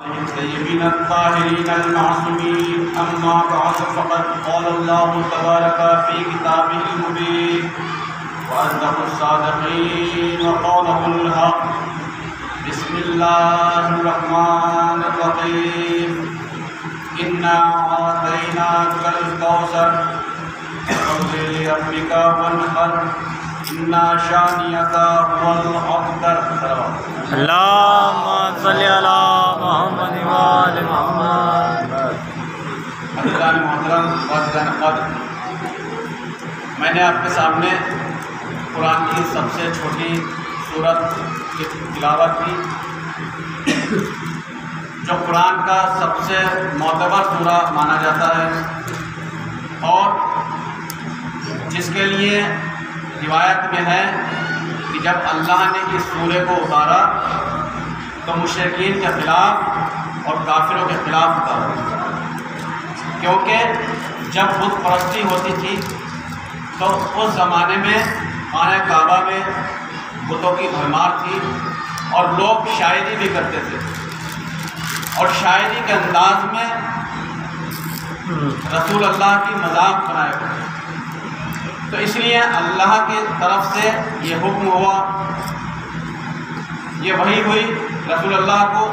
الطيبين الطاهرين المعصومين أما بعد فقد قال الله تبارك في كتابه المبين وأصدق الصادقين وقوله الحق بسم الله الرحمن الرحيم إنا أعطيناك الكوثر فصل لربك وانحر إن شانئك هو الأبتر. اللهم صل على محمد وآل محمد. حضرات محترم وعزیزان قدر، میں نے آپ کے سامنے قرآن کی سب سے چھوٹی سورت کی تلاوت کی، جو قرآن کا سب سے معتبر سورہ مانا جاتا ہے اور جس کے لیے روایت میں ہے کہ جب اللہ نے اس سورے کو اتارا تو مشرکین کے خلاف اور کافروں کے خلاف اتارا، کیونکہ جب بت پرستی ہوتی تھی تو اس زمانے میں خانہ کعبہ میں بتوں کی بھرمار تھی اور لوگ شاعری بھی کرتے تھے اور شاعری کے انداز میں رسول اللہ کی مذاق بنایا کرتے تھے. تو اس لیے اللہ کی طرف سے یہ حکم ہوا، یہ وحی ہوئی رسول اللہ کو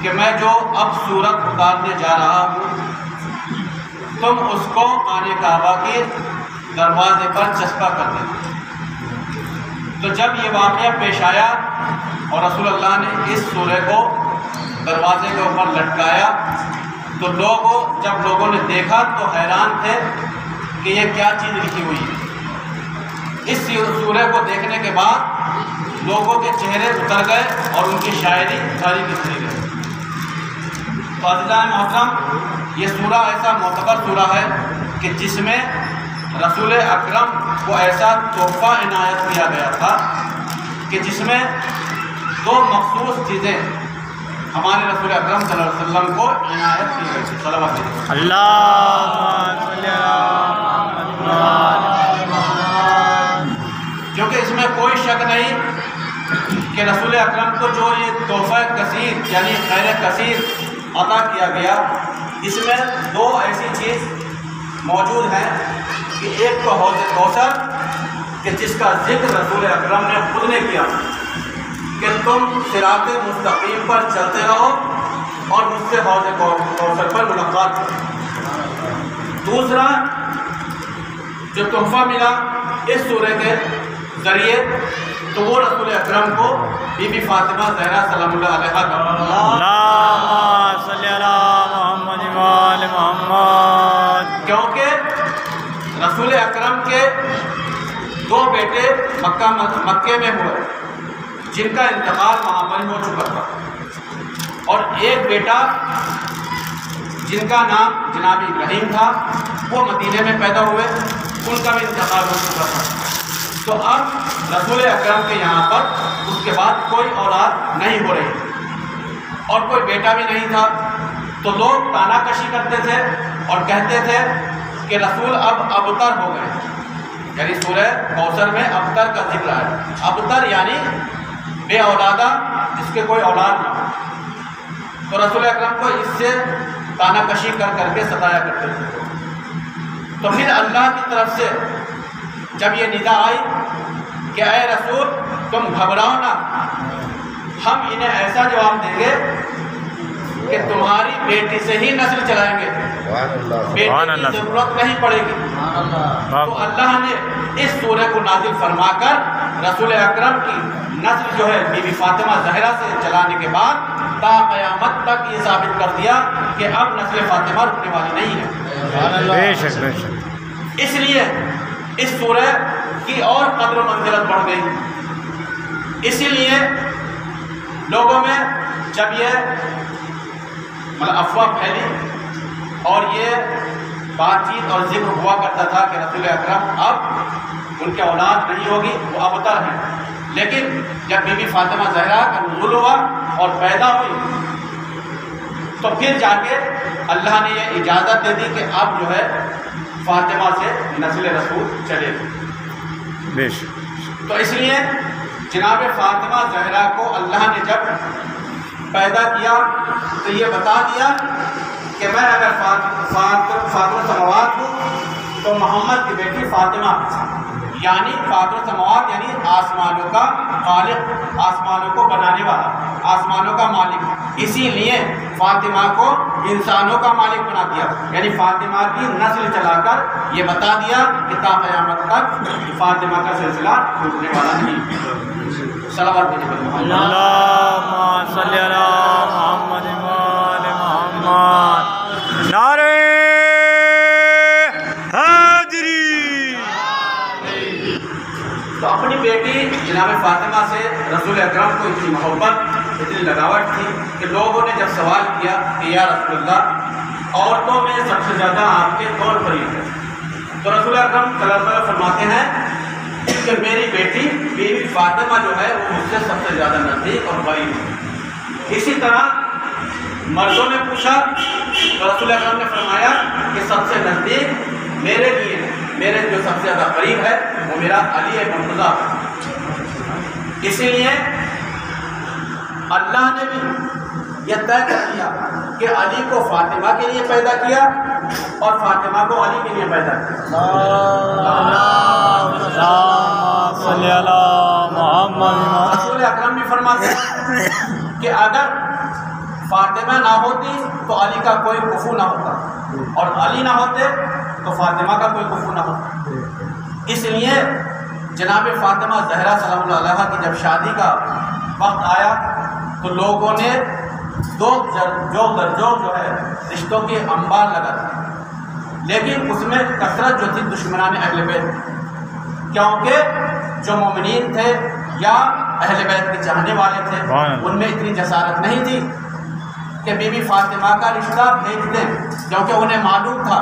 کہ میں جو اب سورت اتارنے جا رہا ہوں تم اس کو خانہ کعبہ کے دروازے پر چسپاں کر دیں. تو جب یہ واقعہ پیش آیا اور رسول اللہ نے اس سورے کو دروازے کے اوپر لٹکایا تو جب لوگوں نے دیکھا تو حیران تھے کہ یہ کیا چیز لکھی ہوئی ہے. اس سورے کو دیکھنے کے بعد لوگوں کے چہرے اتر گئے اور ان کی شاعری جاری کی گئی. تو عزیزان محترم، یہ سورہ ایسا معتبر سورہ ہے کہ جس میں رسول اکرم کو ایسا تحفہ عنایت کیا گیا تھا کہ جس میں دو مخصوص چیزیں ہمارے رسول اکرم صلی اللہ علیہ وسلم کو عنایت کی گئی تھی. صلوات علیہ. اللہم صلی کیونکہ اس میں کوئی شک نہیں کہ رسول اکرم کو جو یہ تحفہ کثیر یعنی خیر کثیر عطا کیا گیا، اس میں دو ایسی چیز موجود ہیں کہ ایک تو حوض کوثر کہ جس کا ذکر رسول اکرم نے خود نے کیا کہ تم صراط مستقیم پر چلتے رہو اور مجھ سے حوض کوثر پر ملاقات کرو. دوسرا جو تحفہ ملا اس سورے کے ذریعے تو وہ رسول اکرم کو بی بی فاطمہ زہرا سلام اللہ علیہا کا اللہم صلی علی محمد وآل محمد. کیونکہ رسول اکرم کے دو بیٹے مکے میں ہوئے جن کا انتقال وہاں پر ہو چکا تھا، اور ایک بیٹا جن کا نام جناب ابراہیم تھا وہ مدینے میں پیدا ہوئے، ان کا بھی انتقال ہو چکا تھا. تو اب رسول اکرم کے یہاں پر اس کے بعد کوئی اولاد نہیں ہو رہی اور کوئی بیٹا بھی نہیں تھا. تو لوگ تانا کشی کرتے تھے اور کہتے تھے کہ رسول اب ابتر ہو گئے، یعنی سورہ کوثر میں ابتر کا ذکر ہے. ابتر یعنی بے اولادہ، جس کے کوئی اولاد نہ ہو. تو رسول اکرم کو اس سے تانا کشی کر کے ستایا کرتے تھے. تو پھر اللہ کی طرف سے جب یہ ندا آئی کہ اے رسول تم گھبراؤ نہ، ہم انہیں ایسا جواب دیں گے کہ تمہاری بیٹی سے ہی نسل چلائیں گے، بیٹی کی ضرورت نہیں پڑے گی. تو اللہ نے اس سورے کو نازل فرما کر رسول اکرم کی نسل جو ہے بی بی فاطمہ زہرا سے چلانے کے بعد تا قیامت تک یہ ثابت کر دیا کہ اب نسل فاطمہ رکنے والی نہیں ہے. بے شک بے شک. اس لیے اس سورہ کی اور قدر و منزلت بڑھ گئی. اسی لیے لوگوں میں جب یہ افواہ پھیلی اور یہ بات چیت اور ذکر ہوا کرتا تھا کہ رسول اکرم اب ان کے اولاد نہیں ہوگی، وہ ابتر ہیں، لیکن جب بی بی فاطمہ زہرا کا نزول ہوا اور پیدا ہوئی تو پھر جا کے اللہ نے یہ اجازت دے دی کہ اب جو ہے فاطمہ سے نسل رسول چلے گی. تو اس لیے جناب فاطمہ زہرا کو اللہ نے جب پیدا کیا تو یہ بتا دیا کہ میں اگر فاطر السماوات ہوں تو محمد کی بیٹی فاطمہ، یعنی فاطر السماوات یعنی آسمانوں کا خالق، آسمانوں کو بنانے والا، آسمانوں کا مالک، اسی لیے فاطمہ کو انسانوں کا مالک بنا دیا، یعنی فاطمہ کی نسل چلا کر یہ بتا دیا کہ تا قیامت تک فاطمہ کا سلسلہ ٹوٹنے والا نہیں۔ صلوات محمد۔ اللہم صلی علی محمد وآل محمد۔ نعرہ حیدری۔ تو اپنی بیٹی جناب فاطمہ سے رسول اکرم کو اتنی محبت، اتنی لگاوٹ تھی کہ لوگوں نے جب سوال کیا کہ یا رسول اللہ عورتوں میں سب سے زیادہ آپ کے کون قریب ہے، تو رسول اکرم صلی اللہ علیہ وسلم فرماتے ہیں کہ میری بیٹی بیوی فاطمہ جو ہے وہ مجھ سے سب سے زیادہ نزدیک اور قریب ہے۔ اسی طرح مردوں نے پوچھا تو رسول اکرم نے فرمایا کہ سب سے نزدیک میرے لیے میرے جو سب سے زیادہ قریب ہے وہ میرا علی مرتضیٰ ہے۔ اسی لیے اللہ نے بھی یہ طے کر دیا کہ علی کو فاطمہ کے لیے پیدا کیا اور فاطمہ کو علی کے لیے پیدا کیا۔ اللہم صلی علی محمد۔ رسول اکرم بھی فرماتے ہیں کہ اگر فاطمہ نہ ہوتی تو علی کا کوئی کفو نہ ہوتا، اور علی نہ ہوتے تو فاطمہ کا کوئی کفو نہ ہوتا۔ اس لیے جناب فاطمہ زہرا سلام اللہ علیہا کی جب شادی کا وقت آیا تو لوگوں نے دو جو ہے رشتوں کے انبار لگا دی، لیکن اس میں کثرت جو تھی دشمنان اہل بیت، کیونکہ جو مومنین تھے یا اہل بیت کے چاہنے والے تھے ان میں اتنی جسارت نہیں تھی کہ بی بی فاطمہ کا رشتہ بھیج دیں، کیونکہ انہیں معلوم تھا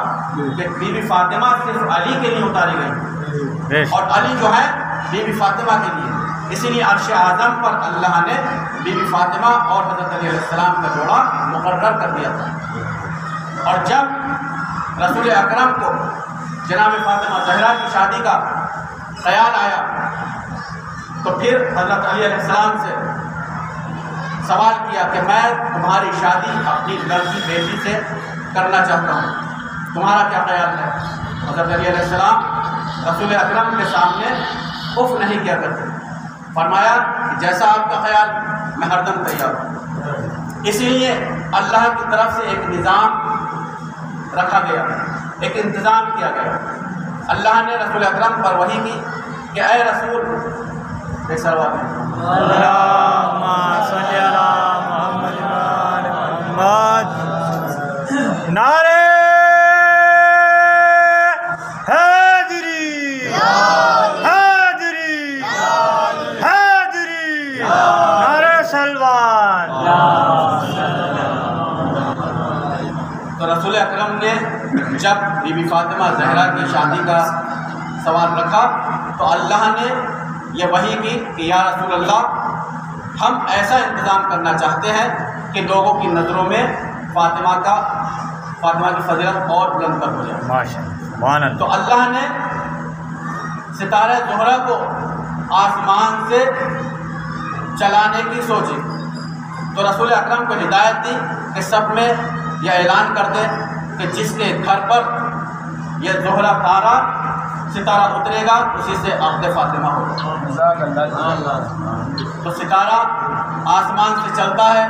کہ بی بی فاطمہ صرف علی کے لیے اتاری گئی اور علی جو ہے بی بی فاطمہ کے لیے، اسی لیے عرش اعظم پر اللہ نے بی بی فاطمہ اور حضرت علی علیہ السلام کا جوڑا مقرر کر دیا تھا۔ اور جب رسول اکرم کو جناب فاطمہ زہرا کی شادی کا خیال آیا تو پھر حضرت علی علیہ السلام سے سوال کیا کہ میں تمہاری شادی اپنی لڑکی بیٹی سے کرنا چاہتا ہوں، تمہارا کیا خیال ہے؟ حضرت علی علیہ السلام رسول اکرم کے سامنے اف نہیں کیا کرتے، فرمایا کہ جیسا آپ کا خیال میں ہر دم تیار ہوں۔ اسی لیے اللہ کی طرف سے ایک نظام رکھا گیا، ایک انتظام کیا گیا۔ اللہ نے رسول اکرم پر وحی کی کہ اے رسول بے سروات اللہم صلی علی محمد وآل محمد۔ نعرہ حیدری حیدری حیدری، نعرہ سلوان۔ تو رسول اکرم نے جب بی بی فاطمہ زہرا کی شادی کا سوال رکھا تو اللہ نے یہ وحی کی کہ یا رسول اللہ ہم ایسا انتظام کرنا چاہتے ہیں کہ لوگوں کی نظروں میں فاطمہ کی فضیلت اور بلند تر ہو جائے۔ ماشاءاللہ۔ تو اللہ نے ستارہ زہرہ کو آسمان سے چلانے کی سوچی تو رسول اکرم کو ہدایت دی کہ سب میں یہ اعلان کر دیں کہ جس کے گھر پر یہ زہرہ ستارہ اترے گا اسی سے عقد فاطمہ ہوگا۔ تو ستارہ آسمان سے چلتا ہے،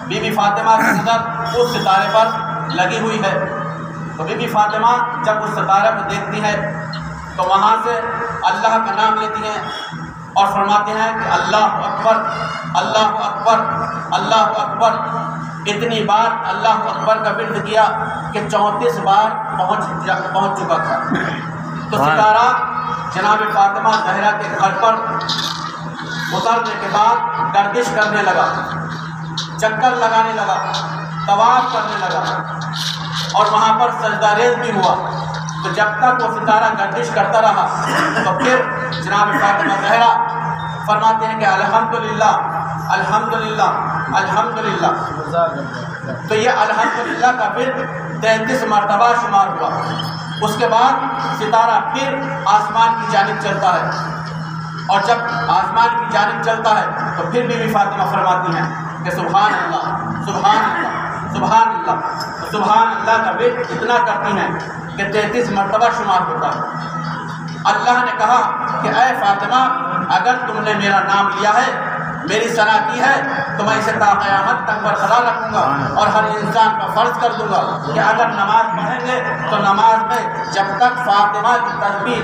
بی بی فاطمہ کی نظر اس ستارے پر لگی ہوئی ہے، تو بی بی فاطمہ جب اس ستارے کو دیکھتی ہے تو وہاں سے اللہ کا نام لیتی ہیں اور فرماتے ہیں کہ اللہ اکبر اللہ اکبر اللہ اکبر۔ اتنی بار اللہ اکبر کا ورد کیا کہ 34 بار پہنچ چکا تھا۔ تو ستارہ جناب فاطمہ زہرا کے گھر پر اترنے کے بعد گردش کرنے لگا، چکر لگانے لگا، طواف کرنے لگا اور وہاں پر سجدہ ریز بھی ہوا۔ تو جب تک وہ ستارہ گردش کرتا رہا تو پھر جناب فاطمہ زہرا فرماتے ہیں کہ الحمدللہ الحمدللہ الحمدللہ۔ تو یہ الحمدللہ کا پھر 33 مرتبہ شمار ہوا۔ اس کے بعد ستارہ پھر آسمان کی جانب چلتا ہے، اور جب آسمان کی جانب چلتا ہے تو پھر بی بی فاطمہ فرماتی ہیں کہ سبحان اللہ سبحان اللہ سبحان اللہ، سبحان اللہ کا ورد اتنا کرتی ہیں کہ 33 مرتبہ شمار ہوتا ہے۔ اللہ نے کہا کہ اے فاطمہ، اگر تم نے میرا نام لیا ہے، میری ثنا کی ہے، تو میں اسے تا قیامت تک برقرار رکھوں گا اور ہر انسان کا فرض کر دوں گا کہ اگر نماز پڑھیں گے تو نماز میں جب تک فاطمہ کی تسبیح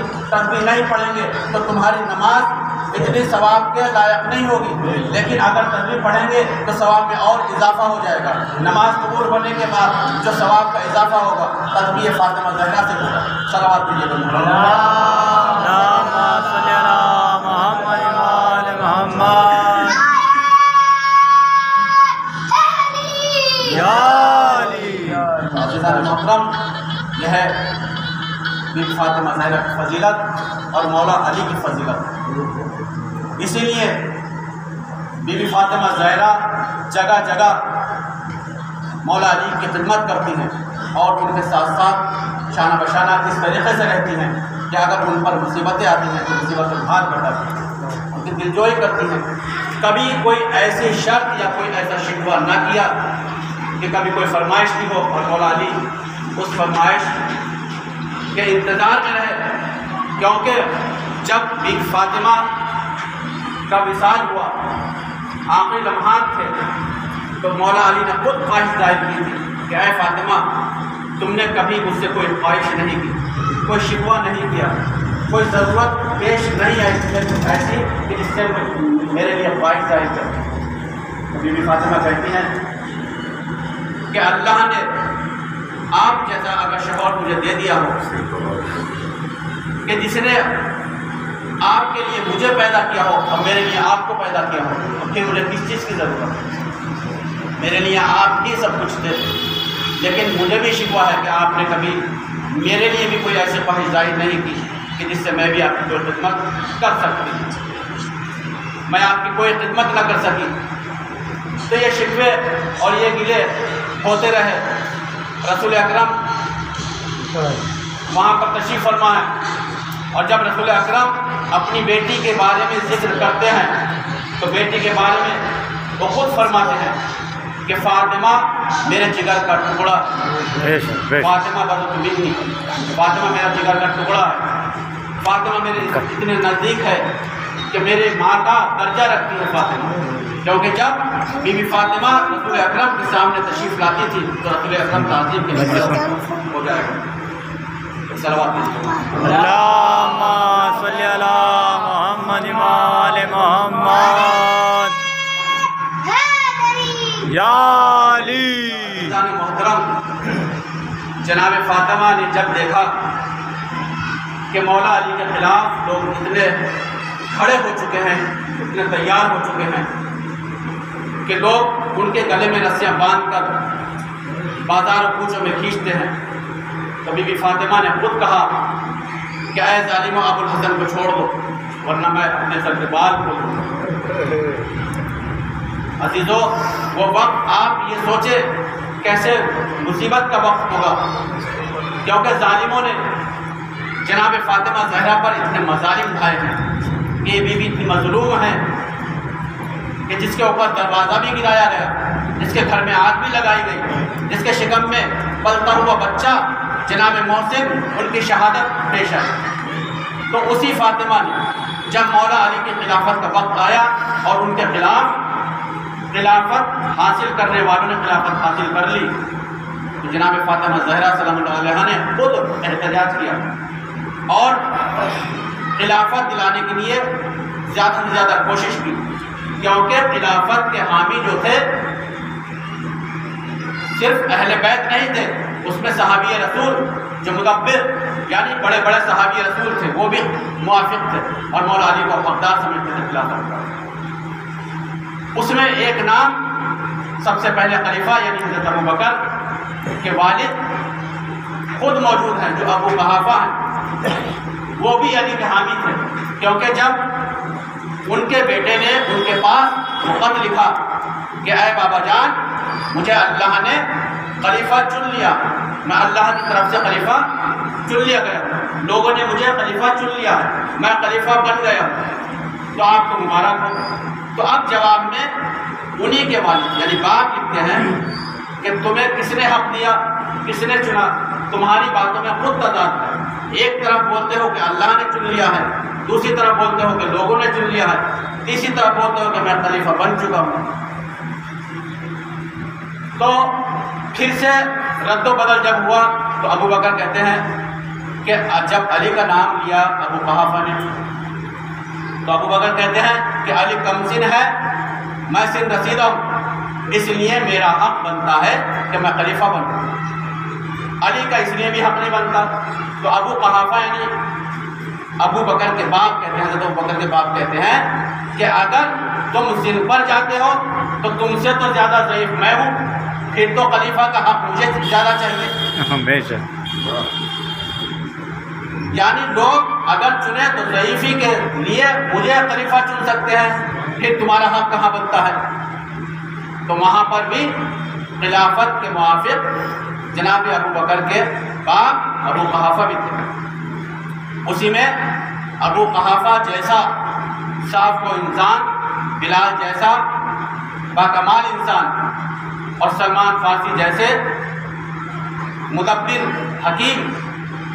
نہیں پڑھیں گے تو تمہاری نماز اتنی ثواب کے لائق نہیں ہوگی، لیکن اگر تسبیح پڑھیں گے تو ثواب میں اور اضافہ ہو جائے گا۔ نماز قبول ہونے کے بعد جو ثواب کا اضافہ ہوگا تسبیح فاطمہ زہرا سے ہوگا۔ صلوات دیجیے محترم، یہ ہے بی بی فاطمہ زہرا کی فضیلت اور مولا علی کی فضیلت۔ اسی لیے بی بی فاطمہ زہرا جگہ جگہ مولا علی کی خدمت کرتی ہیں اور ان کے ساتھ ساتھ شانہ بشانہ اس طریقے سے رہتی ہیں کہ اگر ان پر مصیبتیں آتی ہیں تو مصیبتیں بھار کٹاتی ہیں، ان کی دلجوئی کرتی ہیں۔ کبھی کوئی ایسی شرط یا کوئی ایسا شکوہ نہ کیا کہ کبھی کوئی فرمائش کی ہو اور مولا علی اس فرمائش کے انتظار میں رہے، کیونکہ جب بی فاطمہ کا وصال ہوا، آخری لمحات تھے، تو مولا علی نے خود خواہش ظاہر کی تھی کہ اے فاطمہ، تم نے کبھی مجھ سے کوئی خواہش نہیں کی، کوئی شکوہ نہیں کیا، کوئی ضرورت پیش نہیں آئی ایسی کہ جس سے میرے لیے خواہش ظاہر کر۔ بی بی فاطمہ کہتی ہیں کہ اللہ نے آپ جیسا اگر شوہر مجھے دے دیا ہو کہ جس نے آپ کے لیے مجھے پیدا کیا ہو اور میرے لیے آپ کو پیدا کیا ہو، تو پھر مجھے کس چیز کی ضرورت ہے؟ میرے لیے آپ ہی سب کچھ تھے، لیکن مجھے بھی شکوہ ہے کہ آپ نے کبھی میرے لیے بھی کوئی ایسی خواہش ظاہر نہیں کی کہ جس سے میں بھی آپ کی کوئی خدمت کر سکتی، میں آپ کی کوئی خدمت نہ کر سکی۔ تو یہ شکوے اور یہ گلے ہوتے رہے۔ رسول اکرم وہاں پر تشریف فرما ہے، اور جب رسول اکرم اپنی بیٹی کے بارے میں ذکر کرتے ہیں تو بیٹی کے بارے میں وہ خود فرماتے ہیں کہ فاطمہ میرے جگر کا ٹکڑا، فاطمہ بذات منی، فاطمہ میرا جگر کا ٹکڑا ہے، فاطمہ میرے اتنے نزدیک ہے کہ میرے ماں کا درجہ رکھتی ہے فاطمہ۔ کیونکہ جب بی بی فاطمہ رسول اکرم کے سامنے تشریف لاتی تھی تو رسول اکرم تعظیم کے لیے ہو جائے گا۔ صلوات اللہم صلی علی محمد وآل محمد یا علی۔ محترم، جناب فاطمہ نے جب دیکھا کہ مولا علی کے خلاف لوگ اتنے کھڑے ہو چکے ہیں، اتنے تیار ہو چکے ہیں کہ لوگ ان کے گلے میں رسیاں باندھ کر بازار و کوچوں میں کھینچتے ہیں، تو بی بی فاطمہ نے خود کہا کہ اے ظالمو، ابو الحسن کو چھوڑ دو ورنہ میں اپنے سر کے بال کھول دوں۔ عزیزو، وہ وقت آپ یہ سوچے کیسے مصیبت کا وقت ہوگا، کیونکہ ظالموں نے جناب فاطمہ زہرا پر اتنے مظالم ڈھائے ہیں کہ یہ بیوی اتنی مظلوم ہے کہ جس کے اوپر دروازہ بھی گرایا گیا، جس کے گھر میں آگ بھی لگائی گئی، جس کے شکم میں پلتا ہوا بچہ جناب محسن ان کی شہادت پیش آئی۔ تو اسی فاطمہ نے جب مولا علی کی خلافت کا وقت آیا اور ان کے خلاف خلافت حاصل کرنے والوں نے خلافت حاصل کر لی، تو جناب فاطمہ زہرا سلام اللہ علیہ نے خود احتجاج کیا اور خلافت دلانے کے لیے زیادہ سے زیادہ کوشش کی، کیونکہ خلافت کے حامی جو تھے صرف اہل بیت نہیں تھے، اس میں صحابی رسول جو مدبر یعنی بڑے بڑے صحابی رسول تھے وہ بھی موافق تھے اور مولا علی کو حقدار سمجھتے تھے خلافت کا۔ اس میں ایک نام سب سے پہلے خلیفہ یعنی حضرت ابو بکر کے والد خود موجود ہیں جو ابو قحافہ ہیں، وہ بھی علی کے حامی تھے، کیونکہ جب ان کے بیٹے نے ان کے پاس خط لکھا کہ اے بابا جان، مجھے اللہ نے خلیفہ چن لیا، میں اللہ کی طرف سے خلیفہ چن لیا گیا، لوگوں نے مجھے خلیفہ چن لیا ہے، میں خلیفہ بن گیا، تو آپ کو مبارک ہو۔ تو اب جواب میں انہی کے والد یعنی باپ لکھتے ہیں کہ تمہیں کس نے حق دیا، کس نے چنا، تمہاری باتوں میں خود تضاد ہے۔ ایک طرف بولتے ہو کہ اللہ نے چن لیا ہے، دوسری طرف بولتے ہو کہ لوگوں نے چن لیا ہے، تیسری طرف بولتے ہو کہ میں خلیفہ بن چکا ہوں۔ تو پھر سے رد و بدل جب ہوا تو ابو بکر کہتے ہیں کہ جب علی کا نام لیا ابو قحافہ نے تو ابو بکر کہتے ہیں کہ علی کم سن ہے، میں سن رسیدہ ہوں، اس لیے میرا حق بنتا ہے کہ میں خلیفہ بنوں۔ علی کا اس لیے بھی حق نہیں بنتا۔ تو ابو قحافہ یعنی ابو بکر کے باپ کہتے ہیں، حضرت ابو بکر کے باپ کہتے ہیں کہ اگر تم سن پر جاتے ہو تو تم سے تو زیادہ ضعیف میں ہوں، پھر تو خلیفہ کا حق مجھے زیادہ چاہیے۔ یعنی لوگ اگر چنے تو ضعیفی کے لیے مجھے خلیفہ چن سکتے ہیں، پھر تمہارا حق کہاں بنتا ہے؟ تو وہاں پر بھی خلافت کے موافق جناب ابو بکر کے باپ ابو قحافہ بھی تھے۔ اسی میں ابو قحافہ جیسا صاف کو انسان، بلال جیسا باکمال انسان، اور سلمان فارسی جیسے مدبر حکیم،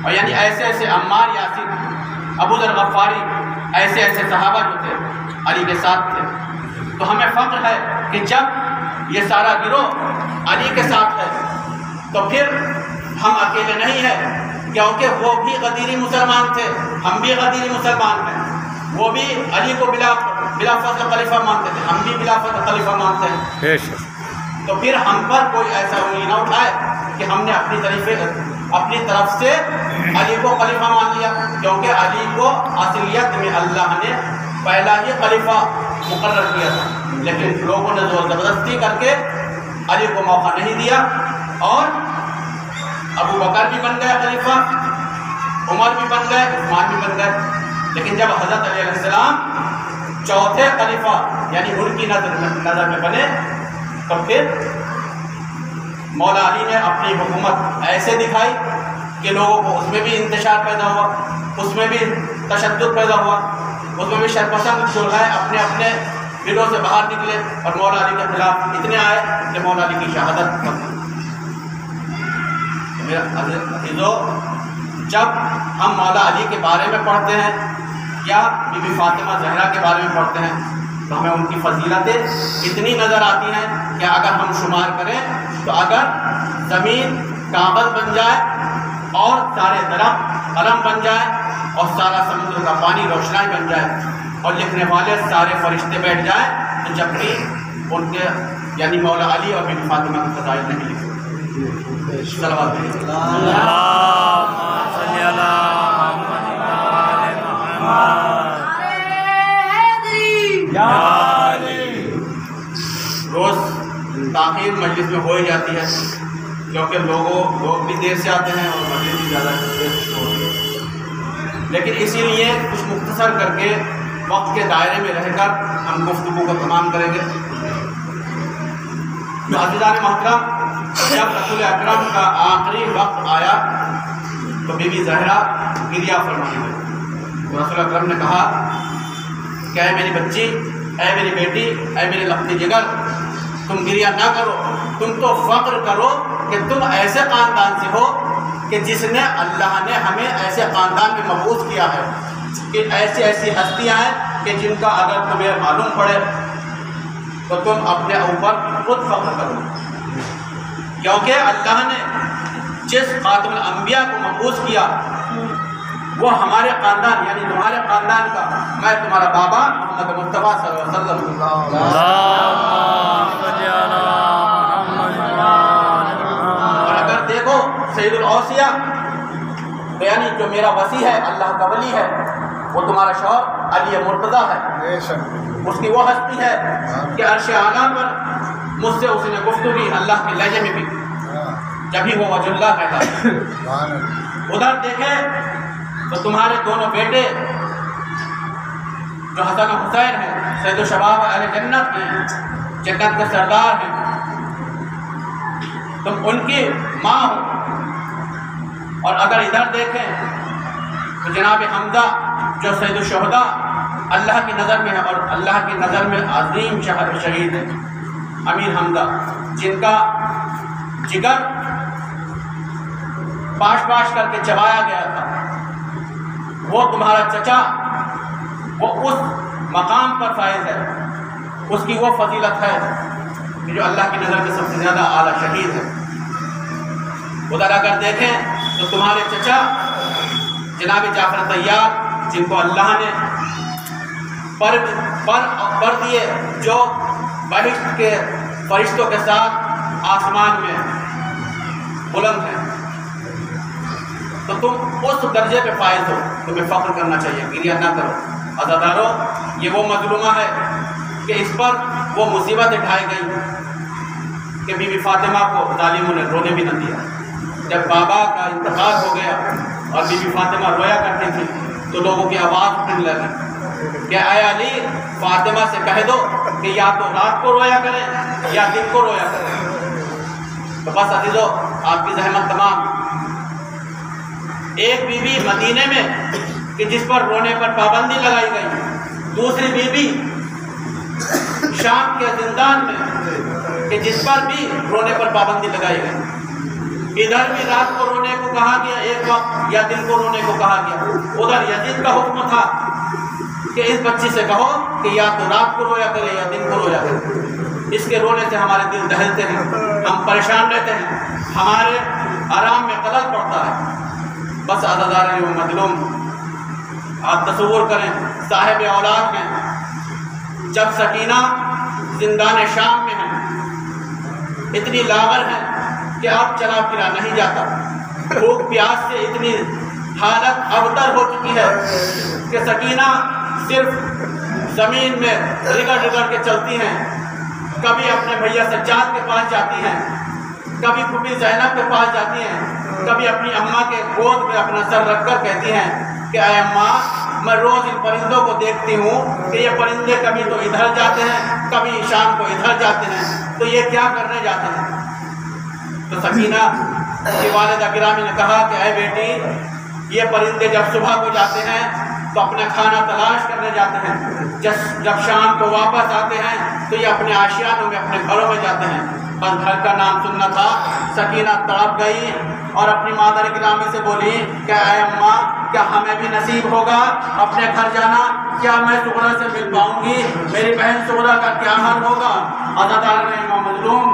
اور یعنی ایسے ایسے عمار یاسر، ابو ذر غفاری، ایسے ایسے صحابہ جو تھے علی کے ساتھ تھے۔ تو ہمیں فخر ہے کہ جب یہ سارا گروہ علی کے ساتھ ہے تو پھر ہم اکیلے نہیں ہیں، کیونکہ وہ بھی غدیری مسلمان تھے، ہم بھی غدیری مسلمان ہیں۔ وہ بھی علی کو بلا فضل خلیفہ مانتے تھے، ہم بھی بلا فضل خلیفہ مانتے ہیں۔ تو پھر ہم پر کوئی ایسا انگلی نہ اٹھائے کہ ہم نے اپنی طرف سے علی کو خلیفہ مان لیا، کیونکہ علی کو اصلیت میں اللہ نے پہلا ہی خلیفہ مقرر کیا تھا، لیکن لوگوں نے زور زبردستی کر کے علی کو موقع نہیں دیا، اور ابو بکر بھی بن گئے خلیفہ، عمر بھی بن گئے، عثمان بھی بن گئے۔ لیکن جب حضرت علیہ السلام چوتھے خلیفہ یعنی ان کی نظر میں بنے تو پھر مولا علی نے اپنی حکومت ایسے دکھائی کہ لوگوں کو اس میں بھی انتشار پیدا ہوا، اس میں بھی تشدد پیدا ہوا، اس میں بھی شرپسند جو ہے اپنے اپنے دلوں سے باہر نکلے، اور مولا علی کے خلاف اتنے آئے کہ مولا علی کی شہادت بن گئی۔ میرا عزیزو، جب ہم مولا علی کے بارے میں پڑھتے ہیں یا بی بی فاطمہ زہرا کے بارے میں پڑھتے ہیں تو ہمیں ان کی فضیلتیں اتنی نظر آتی ہیں کہ اگر ہم شمار کریں تو اگر زمین کاغذ بن جائے اور سارے درخت قلم بن جائے اور سارا سمندر کا پانی روشنائی بن جائے اور لکھنے والے سارے فرشتے بیٹھ جائیں تو جب بھی ان کے یعنی مولا علی اور بی بی فاطمہ کی فضائل نہیں لکھتے۔ صلوات روز تاخیر مجلس میں ہو ہی جاتی ہے، کیونکہ لوگ بھی دیر سے آتے ہیں اور مجلس بھی زیادہ دیر سے ہوتی ہے، لیکن اسی لیے کچھ مختصر کر کے وقت کے دائرے میں رہ کر ہم گفتگو کو تمام کریں گے۔ تو عزیزان محترم، جب رسول اکرم کا آخری وقت آیا تو بی بی زہرا گریہ فرمانے لگی۔ تو رسول اکرم نے کہا کہ اے میری بچی، اے میری بیٹی، اے میری لختی جگر، تم گریہ نہ کرو، تم تو فخر کرو کہ تم ایسے خاندان سے ہو کہ جس نے اللہ نے ہمیں ایسے خاندان میں مبعوث کیا ہے کہ ایسی ایسی ہستیاں ہیں کہ جن کا اگر تمہیں معلوم پڑے تو تم اپنے اوپر خود فخر کرو، کیونکہ اللہ نے جس خاتم الانبیاء کو مبعوث کیا وہ ہمارے خاندان یعنی تمہارے خاندان کا، میں تمہارا بابا محمد مصطفیٰ صلی اللہ علیہ وسلم۔ اور اگر دیکھو سید الاوصیاء یعنی جو میرا وصی ہے، اللہ کا ولی ہے، وہ تمہارا شوہر علی مرتضیٰ ہے، اس کی وہ ہستی ہے کہ عرش اعلیٰ پر مجھ سے اس نے گفتگو اللہ کے لہجے میں بھی، جب ہی وہ وجہ اللہ کہتا ہے۔ ادھر دیکھیں تو تمہارے دونوں بیٹے جو حسن و حسین ہیں، سید و شباب اہل جنت ہیں، جنت کے سردار ہیں، تم ان کی ماں ہو۔ اور اگر ادھر دیکھیں تو جناب حمزہ جو سید الشہداء اللہ کی نظر میں ہے اور اللہ کی نظر میں عظیم شہید ہے، امیر حمزہ، جن کا جگر پاش پاش کر کے چبایا گیا تھا، وہ تمہارا چچا وہ اس مقام پر فائز ہے، اس کی وہ فضیلت ہے کہ جو اللہ کی نظر میں سب سے زیادہ اعلیٰ شہید ہے۔ ادھر اگر دیکھیں تو تمہارے چچا جناب جعفر طیار، جن کو اللہ نے پر دیے، جو بہشت کے فرشتوں کے ساتھ آسمان میں بلند ہیں، تو تم اس درجے پہ فائز ہو، تمہیں فخر کرنا چاہیے، گریہ نہ کرو۔ عزادارو، یہ وہ مظلومہ ہے کہ اس پر وہ مصیبت اٹھائی گئی کہ بی بی فاطمہ کو ظالموں نے رونے بھی نہ دیا۔ جب بابا کا انتقال ہو گیا اور بی بی فاطمہ رویا کرتی تھی تو لوگوں کی آواز اٹھنے لگی کہ اے علی، فاطمہ سے کہہ دو کہ یا تو رات کو رویا کریں یا دن کو رویا کریں۔ تو بس عزیزو، آپ کی زحمت تمام۔ ایک بی بی مدینے میں کہ جس پر رونے پر پابندی لگائی گئی، دوسری بی بی شام کے زندان میں کہ جس پر بھی رونے پر پابندی لگائی گئی۔ ادھر بھی رات کو رونے کو کہا گیا ایک وقت، یا دن کو رونے کو کہا گیا۔ ادھر یزید کا حکم تھا کہ اس بچی سے کہو کہ یا تو رات کو رویا کرے یا دن کو رویا کرے، اس کے رونے سے ہمارے دل دہلتے ہیں، ہم پریشان رہتے ہیں، ہمارے آرام میں خلل پڑتا ہے۔ بس عزادار و مظلوم، آپ تصور کریں صاحب اولاد ہیں، جب سکینہ زندان شام میں ہے، اتنی لاغر ہے کہ اب چلا پھرا نہیں جاتا، بھوک پیاس سے اتنی حالت ابتر ہو چکی ہے کہ سکینہ صرف زمین میں رگڑ رگڑ کے چلتی ہیں، کبھی اپنے بھیا سجاد کے پاس جاتی ہیں، کبھی پھوپھی زینب کے پاس جاتی ہیں، کبھی اپنی اماں کے گود میں اپنا سر رکھ کر کہتی ہیں کہ اے اماں، میں روز ان پرندوں کو دیکھتی ہوں کہ یہ پرندے کبھی تو ادھر جاتے ہیں، کبھی شام کو ادھر جاتے ہیں، تو یہ کیا کرنے جاتے ہیں؟ تو سکینہ کی والدہ گرامی نے کہا کہ اے بیٹی، یہ پرندے جب صبح کو جاتے ہیں تو اپنا کھانا تلاش کرنے جاتے ہیں، جب شام کو واپس آتے ہیں تو یہ اپنے آشیانوں میں اپنے گھروں میں جاتے ہیں۔ بس گھر کا نام سننا تھا، سکینہ تڑپ گئی اور اپنی مادر گرامی سے بولی کہ اے اماں، کیا ہمیں بھی نصیب ہوگا اپنے گھر جانا؟ کیا میں سغرا سے مل پاؤں گی؟ میری بہن سغرا کا کیا حال ہوگا؟ عزادار و مظلوم،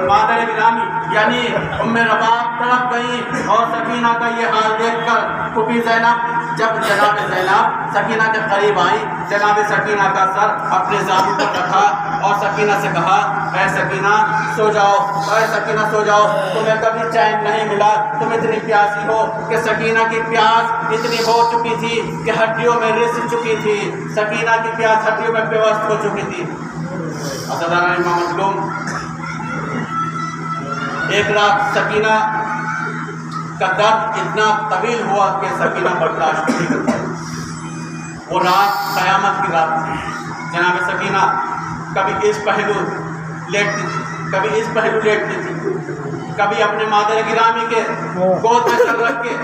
مادر گرامی یعنی ام رباب تڑپ گئی، اور سکینہ کا یہ حال دیکھ کر پھوپھی زینب، جب جناب زینب سکینہ کے قریب آئی، جناب سکینہ کا سر اپنے زانو پر رکھا اور سکینہ سے کہا اے سکینہ سو جاؤ، اے سکینہ سو جاؤ، تمہیں کبھی چین نہیں ملا، تم اتنی پیاسی ہو کہ سکینہ کی پیاس اتنی ہو چکی تھی کہ ہڈیوں میں رس چکی تھی، سکینہ کی پیاس ہڈیوں میں پیوست ہو چکی تھی۔ عزادار امام مظلوم، ایک رات سکینہ کا درد اتنا طویل ہوا کہ سکینہ برداشت نہیں کر پائی۔ وہ رات قیامت کی رات تھی۔ جناب سکینہ کبھی اس پہلو لیٹتی تھی، کبھی اس پہلو لیٹتی تھی، کبھی اپنے مادر گرامی کے گود میں سر رکھ کے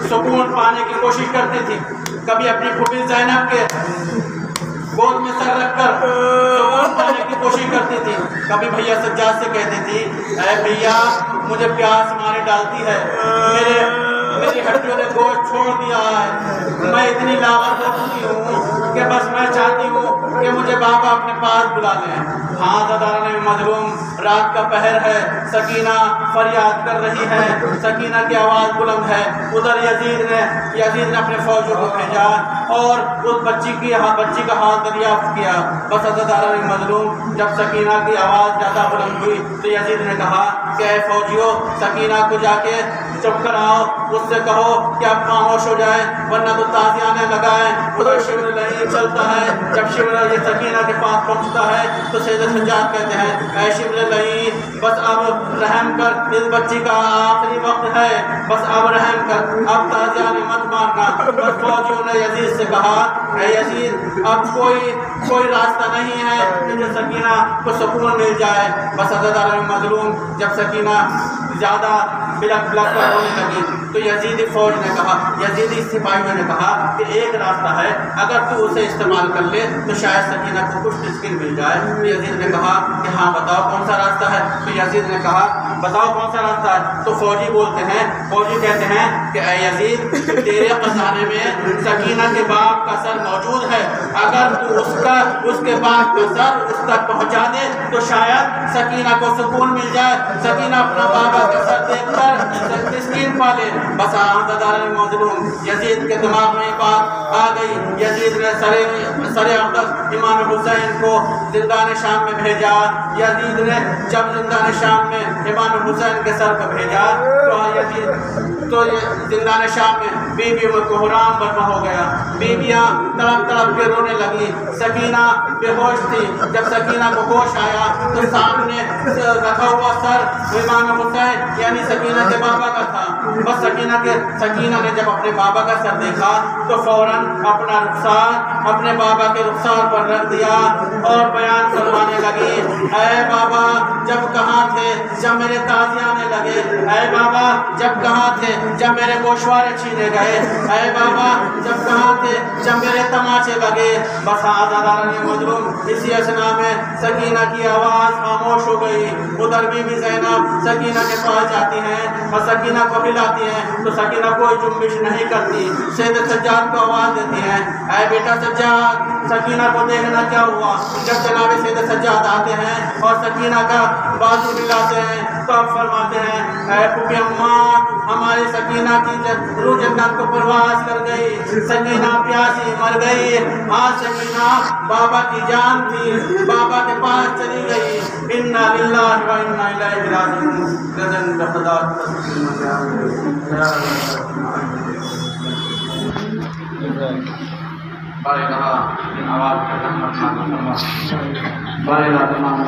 سکون پانے کی کوشش کرتی تھی، کبھی اپنی پھوپھی زینب کے گود میں سر رکھ کر سکون پانے کی کوشش کرتی تھی، کبھی بھیا سجاد سے کہتی تھی اے بھیا، مجھے پیاس مارے ڈالتی ہے، میری ہڈیوں نے گوشت چھوڑ دیا ہے، میں اتنی لاغر ہو چکی ہوں کہ بس میں چاہتی ہوں کہ مجھے بابا اپنے پاس بلا لیں۔ ہاں عزاداران مظلوم، رات کا پہر ہے، سکینہ فریاد کر رہی ہے، سکینہ کی آواز بلند ہے۔ ادھر یزید نے اپنے فوجوں کو بھیجا اور اس بچی کا حال دریافت کیا۔ بس عزاداران مظلوم، جب سکینہ کی آواز زیادہ بلند ہوئی تو یزید نے کہا کہ اے فوجیوں، سکینہ کو جا کے چپ کر آؤ، اس سے کہو کہ اب خاموش ہو جائے ورنہ تو تازیانے لگائیں۔ ادھر شمر نہیں چلتا ہے، جب شمر یہ سکینہ کے پاس پہنچتا ہے تو سید سجاد کہتے ہیں اے شمر نہیں، بس اب رحم کر، اس بچی کا آخری وقت ہے، بس اب رحم کر، اب تازیانے مت مارنا۔ بس فوجیوں نے یزید سے کہا اے یزید، اب کوئی راستہ نہیں ہے کہ جو سکینہ کو سکون مل جائے۔ بس عزادار مظلوم، جب سکینہ زیادہ بلک بلک کر رونے لگی تو یزیدی فوج نے کہا، یزیدی سپاہیوں نے کہا کہ ایک راستہ ہے، اگر تو اسے استعمال کر لے تو شاید سکینہ کو کچھ تسکین مل جائے۔ تو یزید نے کہا کہ ہاں بتاؤ کون سا راستہ ہے؟ تو یزید نے کہا بتاؤ کون سا راستہ ہے؟ تو فوجی بولتے ہیں، فوجی کہتے ہیں کہ اے یزید، تیرے خزانے میں سکینہ کے باپ کا سر موجود ہے، اگر تو اس کے باپ کا سر اس تک پہنچا دے تو شاید سکینہ کو سکون مل جائے، سکینہ اپنا بابا کا سر دیکھ کر تسکین پا لے۔ بس مظلوم یزید کے دماغ میں بات آ گئی، یزید نے سر اقدس امام حسین کو زندان شام میں بھیجا۔ یزید نے جب زندان شام میں امام حسین کے سر کو بھیجا تو زندان شام میں بیویوں کو حرام برپا ہو گیا، بیویاں تڑپ تڑپ کے رونے لگی۔ سکینہ بے ہوش تھی، جب سکینہ کو ہوش آیا تو سامنے رکھا ہوا سر امام حسین یعنی سکینہ کے بابا کا تھا۔ بس سکینہ نے جب اپنے بابا کا سر دیکھا تو فوراً اپنا رخسار اپنے بابا کے رخسار پر رکھ دیا اور بیان فرمانے لگی، اے بابا جب کہاں تھے جب میرے تازیاں آنے لگے، اے بابا جب کہاں تھے جب میرے گوشوارے چھینے گئے، اے بابا جب کہاں تھے جب میرے تماچے لگے۔ بس آزاداران مظلوم اسی اثنا میں سکینہ کی آواز خاموش ہو گئی۔ ادھر بی بی زینب سکینہ کے پاس جاتی ہیں اور سکینہ کو ہلاتی ہیں تو سکینہ کوئی جنبش نہیں کرتی۔ سید سجاد کو آواز دیتی ہیں، اے بیٹا سجاد، سکینہ کو دیکھنا کیا ہوا۔ جب جناب سید سجاد آتے ہیں اور سکینہ کا بازو ہلاتے ہیں تو اب فرماتے ہیں، اے پھوپھی اماں، ہماری سکینہ کی روح جنت کو پرواز کر گئی، سکینہ پیاسی مر گئی۔ آج سکینہ بابا کی جان تھی، بابا کے پاس چلی گئی۔ انا للہ و انا الیہ راجعون۔ گزن بخدا بارے کہا آواز کا رحمت فرما، بارے تمام